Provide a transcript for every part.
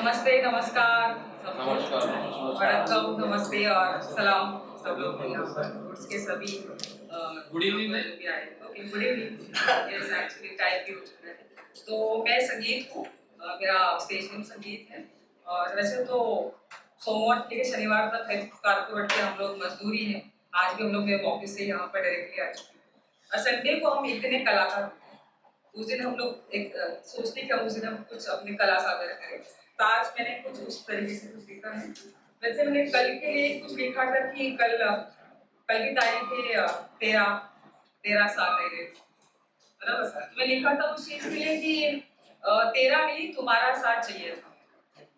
नमस्ते, नमस्कार नमस्कार। वड़क्कम, नमस्ते और सलाम सब लोग को यहाँ पर कोर्स के सभी गुड इवनिंग जो भी आए। Okay, good evening. Yes, actually time भी हो चुका है। तो मैं संगीत हूँ, मेरा स्टेज नेम संगीत है और वैसे तो सोमवार से शनिवार तक है कारपोरेट के हम लोग मजदूरी हैं। आज भी हम लोग मेरे ऑफिस से यहाँ पर डायरेक्टली आ चुके हैं और संडे को हम इतने कलाकार होते हैं। उस दिन हम लोग एक सोचते कि हम उस दिन हम कुछ अपनी कला सादर करें। तो आज मैंने कुछ उस तरीके से कुछ लिखा है। वैसे मैंने कल के लिए कुछ लिखा था कि कल की तारीख है 13/7 है बराबर सर। मैं लिखा था उस चीज के लिए कि तेरा नहीं तुम्हारा साथ चाहिए था,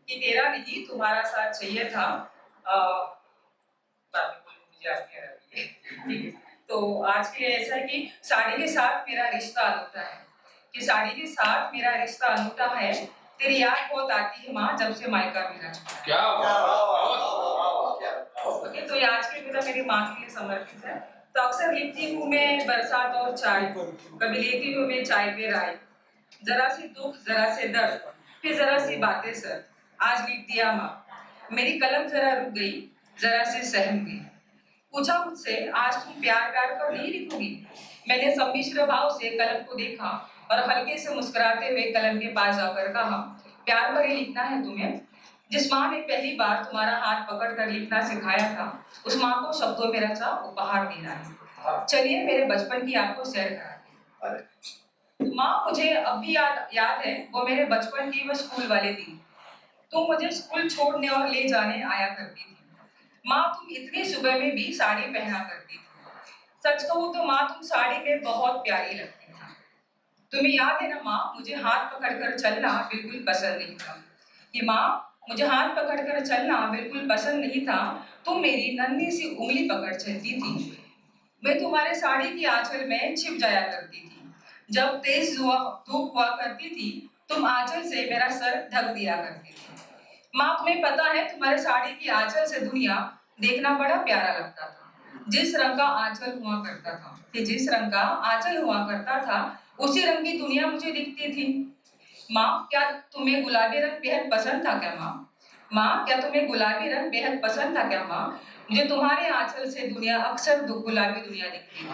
कि तेरा नहीं तुम्हारा साथ चाहिए था। मुझे आज नहीं आ रही है। ठीक है, तो आज के लिए ऐसा है कि साड़ी के साथ मेरा रिश्ता अनूठा है, कि साड़ी के साथ मेरा रिश्ता अनूठा है। तेरी याद बहुत आती है माँ जब से मायका मेरा छूटा। क्या ओके, तो ये आज की कविता मेरी माँ के लिए समर्पित है। तो अक्सर लिखती हूँ मैं बरसात और चाय, कभी लेती हूँ मैं चाय पे राय, जरा सी दुख जरा से दर्द फिर जरा सी बातें सर। आज लिख दिया माँ, मेरी कलम जरा रुक गई, जरा सी सहम गई। पूछा मुझसे आज तुम प्यार कर नहीं लिखोगी। मैंने सम्मिश्र भाव से कलम को देखा और हल्के से मुस्कुराते हुए कलम के पास जाकर कहा, प्यार भरे लिखना है तुम्हें। जिस माँ ने पहली बार तुम्हारा हाथ पकड़ कर लिखना सिखाया था, उस माँ को शब्दों में रचा उपहार देना है। चलिए मेरे बचपन की आपको शेयर कराते। माँ मुझे अब भी याद है वो मेरे बचपन की वो स्कूल वाले दिन। तुम मुझे स्कूल छोड़ने और ले जाने आया करती थी। माँ तुम इतनी सुबह में भी साड़ी पहना करती थी। सच कहूँ तो माँ तुम साड़ी में बहुत प्यारी लगती थी। तुम्हें याद है ना माँ, मुझे हाथ पकड़कर चलना बिल्कुल पसंद नहीं था। कि माँ मुझे हाथ पकड़कर चलना बिल्कुल पसंद नहीं था। तुम मेरी नन्ही सी उंगली पकड़ चलती थी। मैं तुम्हारे साड़ी की आंचल में छिप जाया करती थी। जब तेज धूप हुआ करती थी, तुम आंचल से मेरा सर ढक दिया करती थी। माँ तुम्हें पता है तुम्हारे साड़ी की आंचल से दुनिया देखना बड़ा प्यारा लगता था। जिस रंग का आंचल हुआ करता था, कि जिस रंग का आंचल हुआ करता था, उसी रंग की दुनिया मुझे दिखती थी। माँ क्या तुम्हें गुलाबी रंग बेहद पसंद था क्या माँ? माँ क्या तुम्हें गुलाबी रंग बेहद पसंद था क्या माँ? मुझे तुम्हारे आंचल से दुनिया अक्सर गुलाबी दुनिया दिखती है।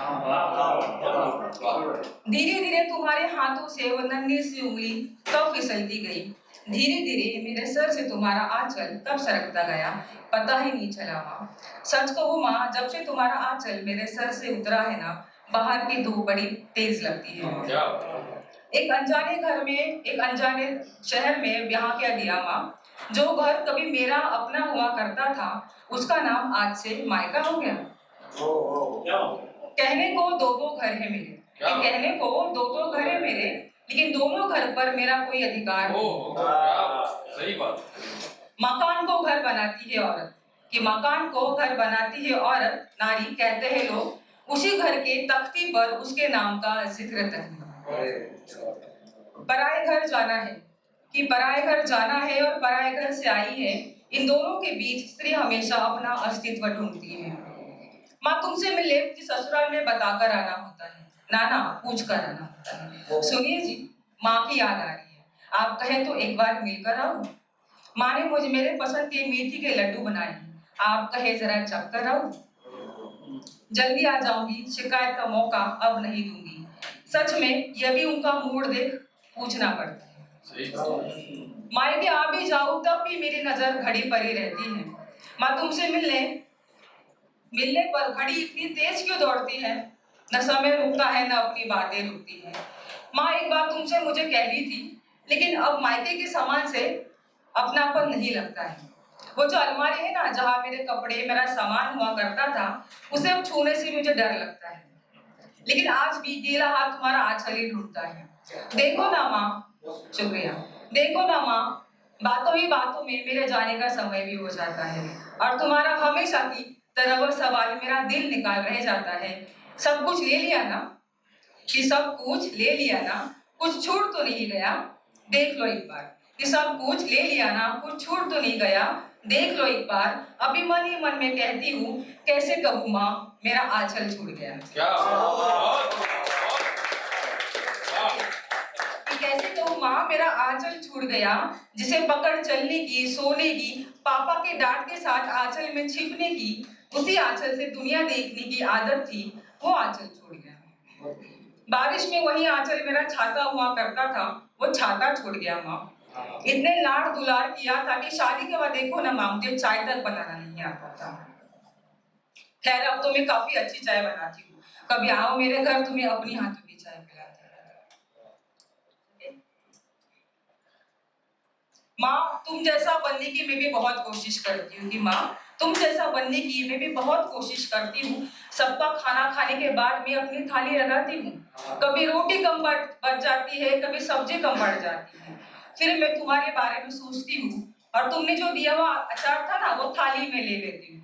धीरे धीरे तुम्हारे हाथों से वो नन्ही सी उंगली कब फिसलती गई। धीरे धीरे मेरे सर से तुम्हारा आंचल कब सरकता गया, पता ही नहीं चला माँ। सच कहूँ माँ, जब से तुम्हारा आंचल मेरे सर से उतरा है ना, बाहर की धूप बड़ी तेज लगती है। एक अनजाने घर में, एक अनजाने शहर में ब्याह किया गया माँ। जो घर कभी मेरा अपना हुआ करता था, उसका नाम आज से मायका हो गया। कहने को दो घर है मेरे, कहने को दो घर है मेरे, लेकिन दोनों घर पर मेरा कोई अधिकार नहीं। सही बात। मकान को घर बनाती है औरत, कि मकान को घर बनाती है औरत, नारी कहते हैं लोग। उसी घर के तख्ती पर उसके नाम का जिक्र तक नहीं। पराए घर जाना है, कि पराए घर जाना है और पराए घर से आई है। इन दोनों के बीच स्त्री हमेशा अपना अस्तित्व ढूंढती है। माँ तुमसे मिले मुझे ससुराल में बताकर आना होता है, नाना पूछ कर आना होता है। सुनिए जी, माँ की याद आ रही है, आप कहें तो एक बार मिलकर आओ। माँ ने मुझे मेरे पसंद के मेथी के लड्डू बनाए, आप कहे जरा चखकर आओ। जल्दी आ जाऊंगी, शिकायत का मौका अब नहीं दूंगी। सच में यह भी उनका मूड देख पूछना पड़ता है। मायके आ भी जाऊं तब भी मेरी नजर घड़ी पर ही रहती है। माँ तुमसे मिलने पर घड़ी इतनी तेज क्यों दौड़ती है? न समय रुकता है, न अपनी बातें रुकती है। माँ एक बात तुमसे मुझे कह रही थी, लेकिन अब मायके के सामान से अपनापन नहीं लगता है। वो जो अलमारी है ना, जहाँ मेरे कपड़े मेरा सामान हुआ करता था, उसे अब छूने से मुझे डर लगता है। लेकिन आज भी गीला हाथ तुम्हारा आंचल ही ढूंढता है। देखो ना माँ, शुक्रिया। देखो ना माँ, बातों ही बातों में मेरे जाने का समय भी हो जाता है और तुम्हारा हमेशा की तरह वो सवाल मेरा दिल निकाल रह जाता है। सब कुछ ले लिया ना, कि सब कुछ ले लिया ना, कुछ छूट तो नहीं गया, देख लो एक बार। कि सब कुछ ले लिया ना, कुछ छूट तो नहीं गया, देख लो एक बार। अभी मन ही मन में कहती हूँ, कैसे कहूँ माँ, मेरा आंचल छूट गया। क्या कैसे कहूँ माँ, मेरा आंचल छूट गया, जिसे पकड़ चलने की, सोने की, पापा के डांट के साथ आंचल में छिपने की, उसी आंचल से दुनिया देखने की आदत थी, वो आंचल छूट गया। बारिश में वही आंचल मेरा छाता हुआ करता था, वो छाता छूट गया माँ। इतने लाड़ दुलार किया था कि शादी के बाद देखो ना माँ, मुझे चाय तक बनाना नहीं आता था। खैर अब तो मैं काफी अच्छी चाय बनाती हूँ, कभी आओ मेरे घर, तुम्हें अपनी हाथों की चाय पिलाती हूँ। माँ, तुम जैसा बनने की मैं भी बहुत कोशिश करती हूँ कि माँ, तुम जैसा बनने की मैं भी बहुत कोशिश करती हूँ। सबका खाना खाने के बाद मैं अपनी थाली लगाती हूँ, कभी रोटी कम बच जाती है, कभी सब्जी कम बढ़ जाती है, फिर मैं तुम्हारे बारे में सोचती हूँ और तुमने जो दिया हुआ अचार था ना, वो थाली में ले लेती हूँ।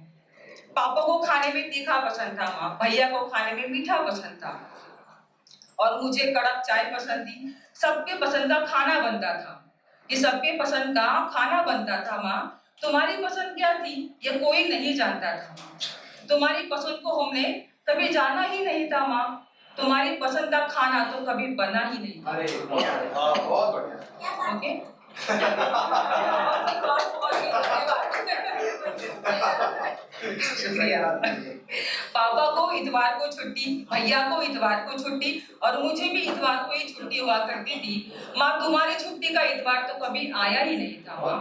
पापा को खाने में तीखा पसंद था माँ, भैया को खाने में मीठा पसंद था और मुझे कड़क चाय पसंद थी। सबके पसंद का खाना बनता था, ये सबके पसंद का खाना बनता था माँ। तुम्हारी पसंद क्या थी ये कोई नहीं जानता था माँ। तुम्हारी पसंद को हमने कभी जाना ही नहीं था माँ। तुम्हारी पसंद का खाना तो कभी बना ही नहीं। अरे बहुत बढ़िया। ओके। शुक्रिया। पापा को इतवार को छुट्टी, भैया को इतवार को छुट्टी और मुझे भी इतवार को ही छुट्टी हुआ करती थी माँ। तुम्हारी छुट्टी का इतवार तो कभी आया ही नहीं था माँ।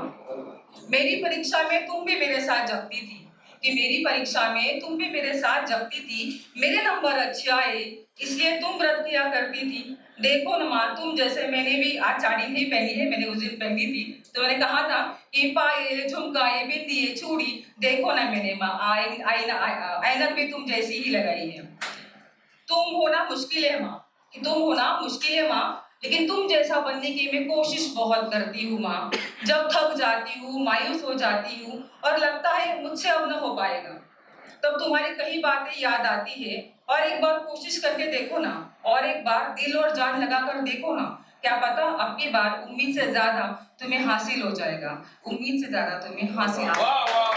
मेरी परीक्षा में तुम भी मेरे साथ जगती थी, कि मेरी परीक्षा में तुम भी मेरे साथ जगती थी। मेरे नंबर अच्छे आए इसलिए तुम व्रत किया करती थी। देखो न माँ, तुम जैसे मैंने भी आज साड़ी नहीं पहनी है, मैंने उस दिन पहनी थी तो मैंने कहा था कि पायल, झुमकाए, बिंदी, चूड़ी, देखो ना मैंने माँ ऐनक भी तुम जैसी ही लगाई है। तुम होना मुश्किल है माँ, कि तुम होना मुश्किल है माँ, लेकिन तुम जैसा बनने की मैं कोशिश बहुत करती हूँ माँ। जब थक जाती हूँ, मायूस हो जाती हूँ और लगता है मुझसे अब न हो पाएगा, तब तुम्हारी कई बातें याद आती है और एक बार कोशिश करके देखो ना, और एक बार दिल और जान लगा कर देखो ना, क्या पता अब की बार उम्मीद से ज्यादा तुम्हें हासिल हो जाएगा, उम्मीद से ज्यादा तुम्हें हासिल। वाह वाह।